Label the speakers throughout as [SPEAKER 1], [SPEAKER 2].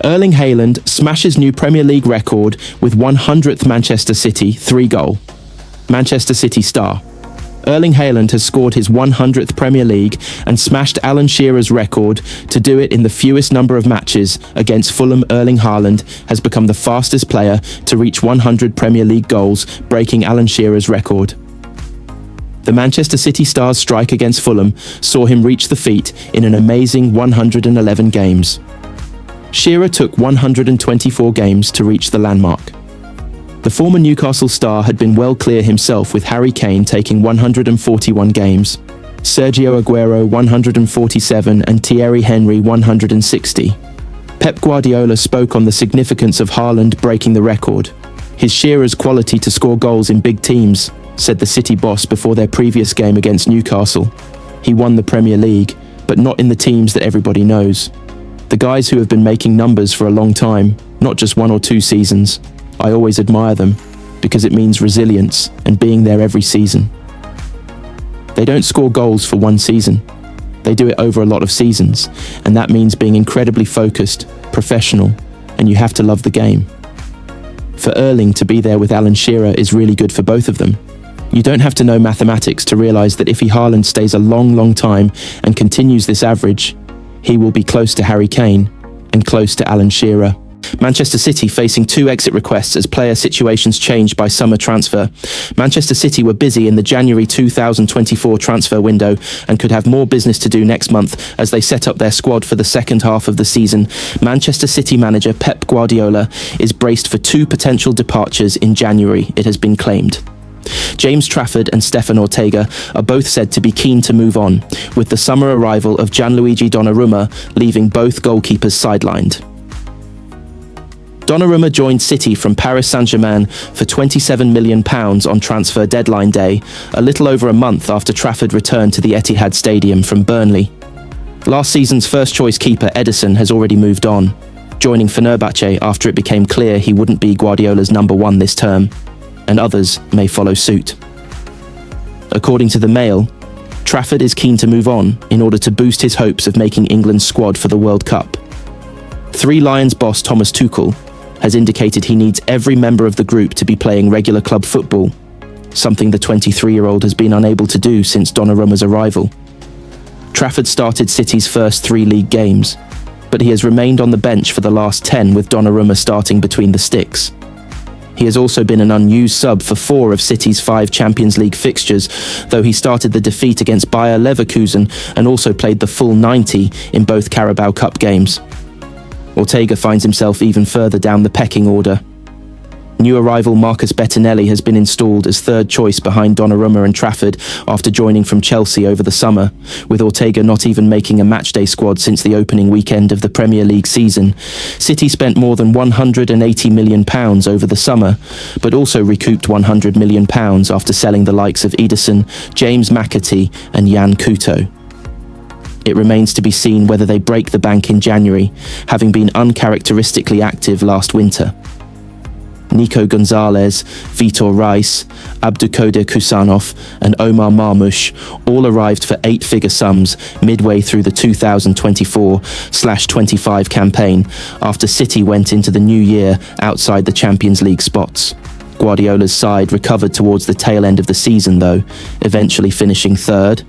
[SPEAKER 1] Erling Haaland smashes new Premier League record with 100th Manchester City 3-goal. Manchester City star. Erling Haaland has scored his 100th Premier League and smashed Alan Shearer's record to do it in the fewest number of matches against Fulham. Erling Haaland has become the fastest player to reach 100 Premier League goals, breaking Alan Shearer's record. The Manchester City star's strike against Fulham saw him reach the feat in an amazing 111 games. Shearer took 124 games to reach the landmark. The former Newcastle star had been well clear himself, with Harry Kane taking 141 games, Sergio Aguero 147 and Thierry Henry 160. Pep Guardiola spoke on the significance of Haaland breaking the record. His Shearer's quality to score goals in big teams, said the City boss before their previous game against Newcastle. He won the Premier League, but not in the teams that everybody knows. The guys who have been making numbers for a long time, not just 1 or 2 seasons. I always admire them, because it means resilience and being there every season. They don't score goals for one season. They do it over a lot of seasons, and that means being incredibly focused, professional, and you have to love the game. For Erling to be there with Alan Shearer is really good for both of them. You don't have to know mathematics to realise that if Haaland stays a long time and continues this average, he will be close to Harry Kane and close to Alan Shearer. Manchester City facing 2 exit requests as player situations changed by summer transfer. Manchester City were busy in the January 2024 transfer window and could have more business to do next month as they set up their squad for the second half of the season. Manchester City manager Pep Guardiola is braced for 2 potential departures in January, it has been claimed. James Trafford and Stefan Ortega are both said to be keen to move on, with the summer arrival of Gianluigi Donnarumma leaving both goalkeepers sidelined. Donnarumma joined City from Paris Saint-Germain for £27 million on transfer deadline day, a little over a month after Trafford returned to the Etihad Stadium from Burnley. Last season's first-choice keeper Ederson has already moved on, joining Fenerbahce after it became clear he wouldn't be Guardiola's number 1 this term, and others may follow suit. According to the Mail, Trafford is keen to move on in order to boost his hopes of making England's squad for the World Cup. Three Lions boss Thomas Tuchel has indicated he needs every member of the group to be playing regular club football, something the 23-year-old has been unable to do since Donnarumma's arrival. Trafford started City's first 3 league games, but he has remained on the bench for the last 10 with Donnarumma starting between the sticks. He has also been an unused sub for 4 of City's 5 Champions League fixtures, though he started the defeat against Bayer Leverkusen and also played the full 90 in both Carabao Cup games. Ortega finds himself even further down the pecking order. New arrival Marcus Bettinelli has been installed as third choice behind Donnarumma and Trafford after joining from Chelsea over the summer, with Ortega not even making a matchday squad since the opening weekend of the Premier League season. City spent more than £180 million over the summer, but also recouped £100 million after selling the likes of Ederson, James McAtee and Jan Couto. It remains to be seen whether they break the bank in January, having been uncharacteristically active last winter. Nico Gonzalez, Vitor Reis, Abdulkader Kusanov and Omar Marmoush all arrived for 8-figure sums midway through the 2024/25 campaign after City went into the new year outside the Champions League spots. Guardiola's side recovered towards the tail end of the season though, eventually finishing third.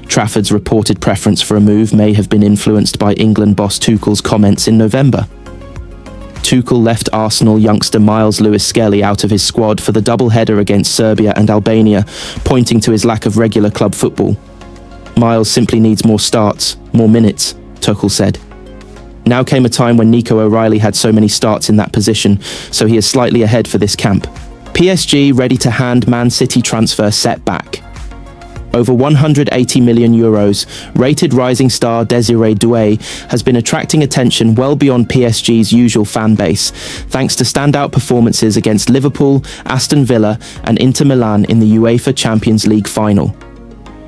[SPEAKER 1] Trafford's reported preference for a move may have been influenced by England boss Tuchel's comments in November. Tuchel left Arsenal youngster Miles Lewis-Skelly out of his squad for the double-header against Serbia and Albania, pointing to his lack of regular club football. Miles simply needs more starts, more minutes, Tuchel said. Now came a time when Nico O'Reilly had so many starts in that position, so he is slightly ahead for this camp. PSG ready to hand Man City transfer setback. Over €180 million, rated rising star Desiree Doué has been attracting attention well beyond PSG's usual fan base, thanks to standout performances against Liverpool, Aston Villa and Inter Milan in the UEFA Champions League final.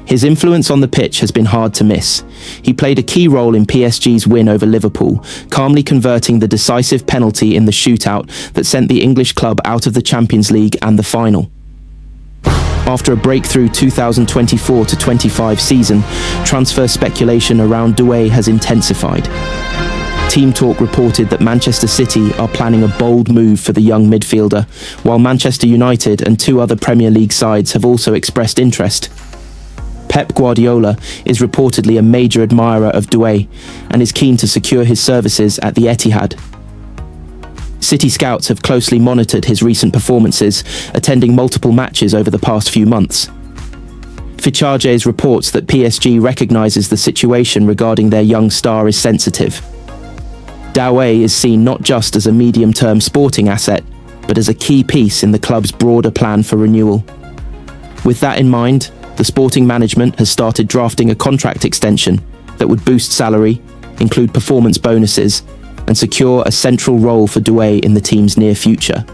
[SPEAKER 1] His influence on the pitch has been hard to miss. He played a key role in PSG's win over Liverpool, calmly converting the decisive penalty in the shootout that sent the English club out of the Champions League and the final. After a breakthrough 2024-25 season, transfer speculation around Doué has intensified. Team Talk reported that Manchester City are planning a bold move for the young midfielder, while Manchester United and two other Premier League sides have also expressed interest. Pep Guardiola is reportedly a major admirer of Doué and is keen to secure his services at the Etihad. City scouts have closely monitored his recent performances, attending multiple matches over the past few months. Fichajes reports that PSG recognises the situation regarding their young star is sensitive. Doué is seen not just as a medium-term sporting asset, but as a key piece in the club's broader plan for renewal. With that in mind, the sporting management has started drafting a contract extension that would boost salary, include performance bonuses, and secure a central role for Doué in the team's near future.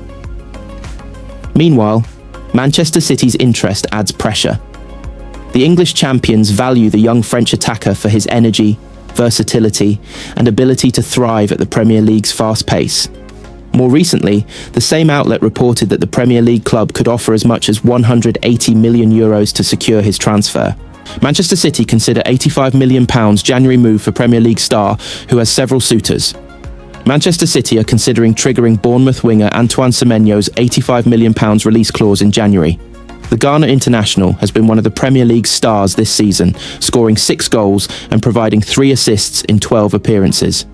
[SPEAKER 1] Meanwhile, Manchester City's interest adds pressure. The English champions value the young French attacker for his energy, versatility, and ability to thrive at the Premier League's fast pace. More recently, the same outlet reported that the Premier League club could offer as much as €180 million to secure his transfer. Manchester City consider £85 million January move for Premier League star, who has several suitors. Manchester City are considering triggering Bournemouth winger Antoine Semenyo's £85 million release clause in January. The Ghana international has been one of the Premier League stars this season, scoring 6 goals and providing 3 assists in 12 appearances.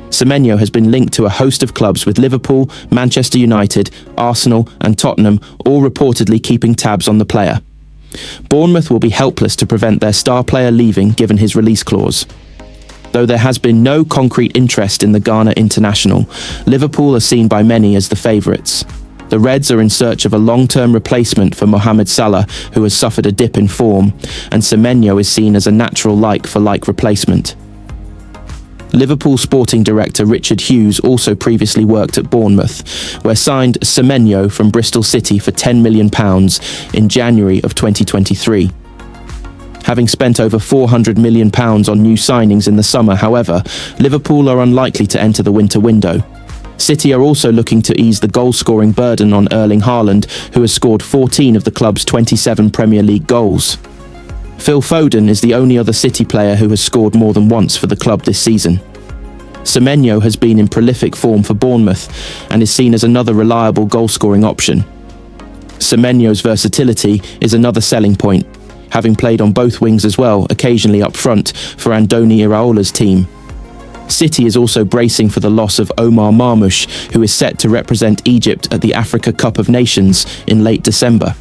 [SPEAKER 1] Semenyo has been linked to a host of clubs, with Liverpool, Manchester United, Arsenal and Tottenham all reportedly keeping tabs on the player. Bournemouth will be helpless to prevent their star player leaving given his release clause. Though there has been no concrete interest in the Ghana international, Liverpool are seen by many as the favourites. The Reds are in search of a long-term replacement for Mohamed Salah, who has suffered a dip in form, and Semenyo is seen as a natural like-for-like replacement. Liverpool sporting director Richard Hughes also previously worked at Bournemouth, where signed Semenyo from Bristol City for £10 million in January of 2023. Having spent over £400 million on new signings in the summer, however, Liverpool are unlikely to enter the winter window. City are also looking to ease the goal-scoring burden on Erling Haaland, who has scored 14 of the club's 27 Premier League goals. Phil Foden is the only other City player who has scored more than once for the club this season. Semenyo has been in prolific form for Bournemouth and is seen as another reliable goal-scoring option. Semenyo's versatility is another selling point, having played on both wings as well, occasionally up front for Andoni Iraola's team. City is also bracing for the loss of Omar Marmoush, who is set to represent Egypt at the Africa Cup of Nations in late December.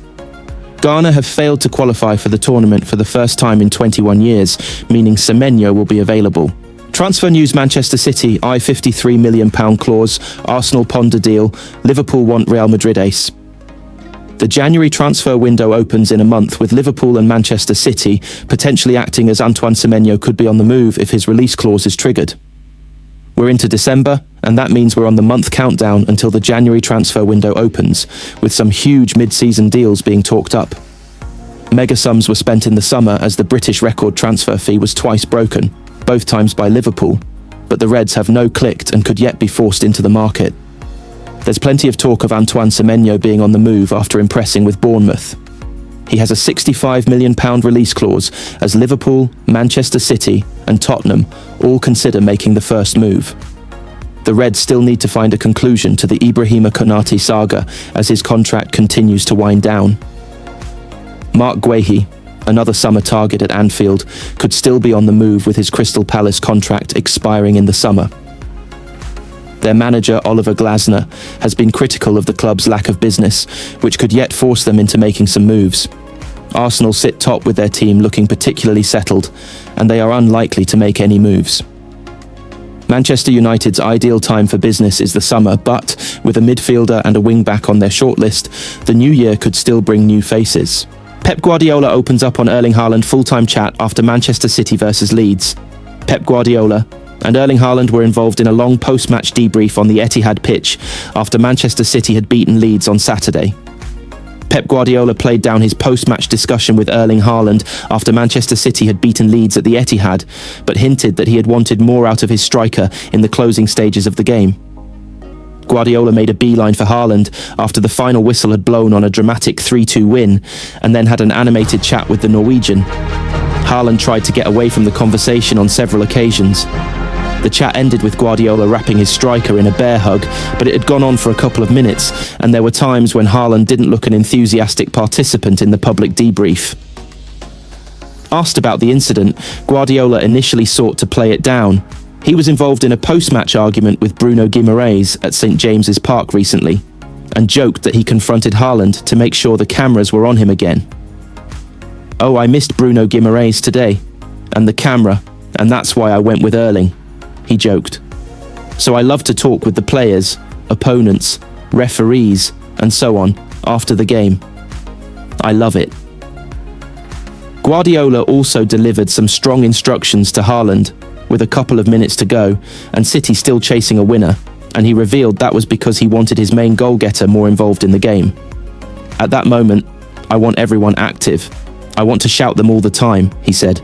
[SPEAKER 1] Ghana have failed to qualify for the tournament for the first time in 21 years, meaning Semenyo will be available. Transfer news: Manchester City eye £53 million clause, Arsenal ponder deal, Liverpool want Real Madrid ace. The January transfer window opens in a month, with Liverpool and Manchester City potentially acting as Antoine Semenyo could be on the move if his release clause is triggered. We're into December, and that means we're on the month countdown until the January transfer window opens, with some huge mid-season deals being talked up. Mega sums were spent in the summer as the British record transfer fee was twice broken, both times by Liverpool, but the Reds have no clicked and could yet be forced into the market. There's plenty of talk of Antoine Semenyo being on the move after impressing with Bournemouth. He has a £65 million release clause as Liverpool, Manchester City and Tottenham all consider making the first move. The Reds still need to find a conclusion to the Ibrahima Konate saga as his contract continues to wind down. Mark Guehi, another summer target at Anfield, could still be on the move with his Crystal Palace contract expiring in the summer. Their manager, Oliver Glasner, has been critical of the club's lack of business, which could yet force them into making some moves. Arsenal sit top with their team looking particularly settled, and they are unlikely to make any moves. Manchester United's ideal time for business is the summer, but with a midfielder and a wing-back on their shortlist, the new year could still bring new faces. Pep Guardiola opens up on Erling Haaland full-time chat after Manchester City versus Leeds. Pep Guardiola and Erling Haaland were involved in a long post-match debrief on the Etihad pitch after Manchester City had beaten Leeds on Saturday. Pep Guardiola played down his post-match discussion with Erling Haaland after Manchester City had beaten Leeds at the Etihad, but hinted that he had wanted more out of his striker in the closing stages of the game. Guardiola made a beeline for Haaland after the final whistle had blown on a dramatic 3-2 win, and then had an animated chat with the Norwegian. Haaland tried to get away from the conversation on several occasions. The chat ended with Guardiola wrapping his striker in a bear hug, but it had gone on for a couple of minutes, and there were times when Haaland didn't look an enthusiastic participant in the public debrief. Asked about the incident, Guardiola initially sought to play it down. He was involved in a post-match argument with Bruno Guimaraes at St James's Park recently, and joked that he confronted Haaland to make sure the cameras were on him again. "Oh, I missed Bruno Guimaraes today, and the camera, and that's why I went with Erling," he joked. "So I love to talk with the players, opponents, referees, and so on, after the game. I love it." Guardiola also delivered some strong instructions to Haaland, with a couple of minutes to go, and City still chasing a winner, and he revealed that was because he wanted his main goal-getter more involved in the game. "At that moment, I want everyone active. I want to shout them all the time," he said.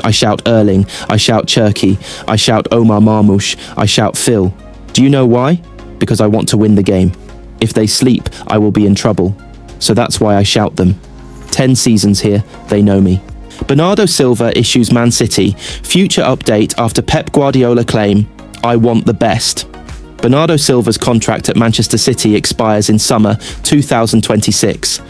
[SPEAKER 1] "I shout Erling, I shout Cherki, I shout Omar Marmoush, I shout Phil. Do you know why? Because I want to win the game. If they sleep, I will be in trouble. So that's why I shout them. 10 seasons here, they know me." Bernardo Silva issues Man City future update after Pep Guardiola claim, "I want the best." Bernardo Silva's contract at Manchester City expires in summer 2026.